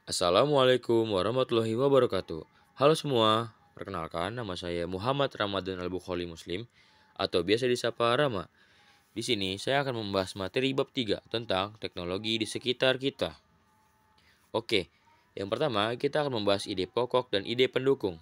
Assalamualaikum warahmatullahi wabarakatuh. Halo semua, perkenalkan nama saya Muhammad Ramadan Al-Bukhari Muslim atau biasa disapa Rama. Di sini saya akan membahas materi bab 3 tentang teknologi di sekitar kita. Oke, yang pertama kita akan membahas ide pokok dan ide pendukung.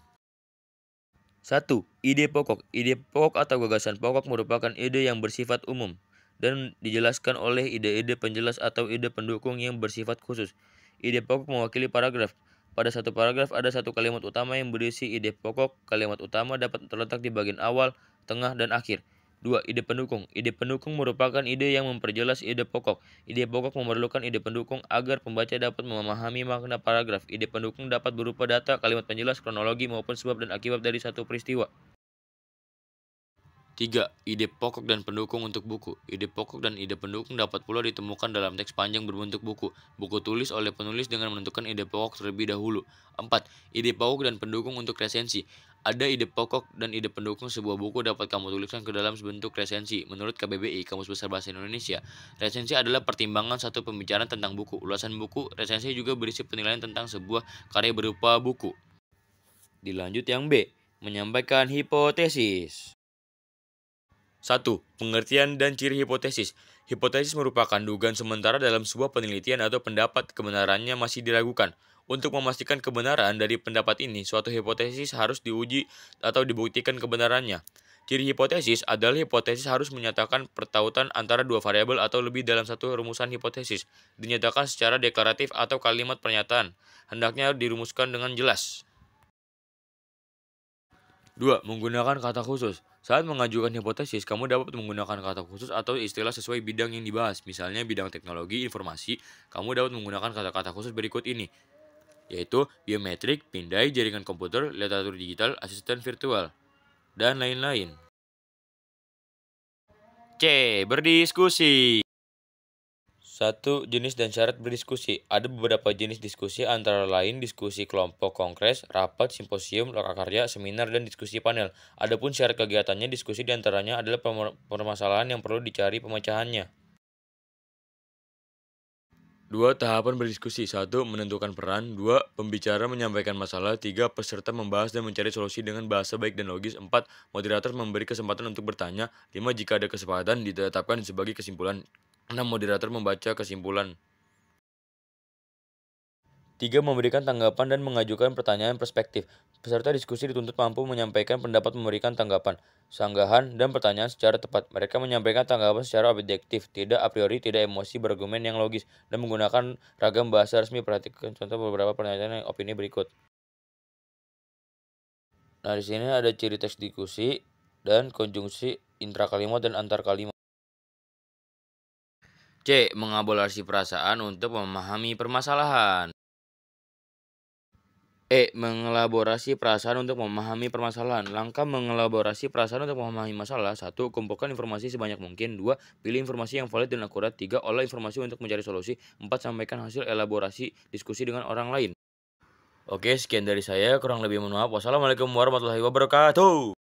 1. Ide pokok. Ide pokok atau gagasan pokok merupakan ide yang bersifat umum dan dijelaskan oleh ide-ide penjelas atau ide pendukung yang bersifat khusus. Ide pokok mewakili paragraf. Pada satu paragraf ada satu kalimat utama yang berisi ide pokok. Kalimat utama dapat terletak di bagian awal, tengah, dan akhir. 2. Ide pendukung. Ide pendukung merupakan ide yang memperjelas ide pokok. Ide pokok memerlukan ide pendukung agar pembaca dapat memahami makna paragraf. Ide pendukung dapat berupa data, kalimat penjelas, kronologi, maupun sebab dan akibat dari satu peristiwa. 3. Ide pokok dan pendukung untuk buku. Ide pokok dan ide pendukung dapat pula ditemukan dalam teks panjang berbentuk buku. Buku tulis oleh penulis dengan menentukan ide pokok terlebih dahulu. 4. Ide pokok dan pendukung untuk resensi. Ada ide pokok dan ide pendukung sebuah buku dapat kamu tuliskan ke dalam bentuk resensi. Menurut KBBI, Kamus Besar Bahasa Indonesia, resensi adalah pertimbangan satu pembicaraan tentang buku. Ulasan buku, resensi juga berisi penilaian tentang sebuah karya berupa buku. Dilanjut yang B, menyampaikan hipotesis. 1. Pengertian dan ciri hipotesis. Hipotesis merupakan dugaan sementara dalam sebuah penelitian atau pendapat, kebenarannya masih diragukan. Untuk memastikan kebenaran dari pendapat ini, suatu hipotesis harus diuji atau dibuktikan kebenarannya. Ciri hipotesis adalah hipotesis harus menyatakan pertautan antara dua variabel atau lebih dalam satu rumusan hipotesis. Dinyatakan secara deklaratif atau kalimat pernyataan. Hendaknya dirumuskan dengan jelas. 2. Menggunakan kata khusus. Saat mengajukan hipotesis, kamu dapat menggunakan kata khusus atau istilah sesuai bidang yang dibahas. Misalnya bidang teknologi informasi, kamu dapat menggunakan kata-kata khusus berikut ini, yaitu biometrik, pindai, jaringan komputer, literatur digital, asisten virtual, dan lain-lain. C. Berdiskusi. 1. Jenis dan syarat berdiskusi. Ada beberapa jenis diskusi antara lain diskusi kelompok, kongres, rapat, simposium, lokakarya, seminar, dan diskusi panel. Adapun syarat kegiatannya, diskusi diantaranya adalah permasalahan yang perlu dicari pemecahannya. 2. Tahapan berdiskusi. 1. Menentukan peran. 2. Pembicara menyampaikan masalah. 3. Peserta membahas dan mencari solusi dengan bahasa baik dan logis. 4. Moderator memberi kesempatan untuk bertanya. 5. Jika ada kesepakatan, ditetapkan sebagai kesimpulan. 6. Moderator membaca kesimpulan. 3. Memberikan tanggapan dan mengajukan pertanyaan perspektif. Peserta diskusi dituntut mampu menyampaikan pendapat, memberikan tanggapan, sanggahan, dan pertanyaan secara tepat. Mereka menyampaikan tanggapan secara objektif, tidak a priori, tidak emosi, berargumen yang logis, dan menggunakan ragam bahasa resmi. Perhatikan contoh beberapa pernyataan yang opini berikut. Nah, di sini ada ciri teks diskusi dan konjungsi intrakalimat dan antar kalimat. C. Mengelaborasi perasaan untuk memahami permasalahan. Mengelaborasi perasaan untuk memahami permasalahan. Langkah mengelaborasi perasaan untuk memahami masalah. 1. Kumpulkan informasi sebanyak mungkin. 2. Pilih informasi yang valid dan akurat. 3. Olah informasi untuk mencari solusi. 4. Sampaikan hasil elaborasi diskusi dengan orang lain. Oke, sekian dari saya. Kurang lebih mohon maaf. Wassalamualaikum warahmatullahi wabarakatuh.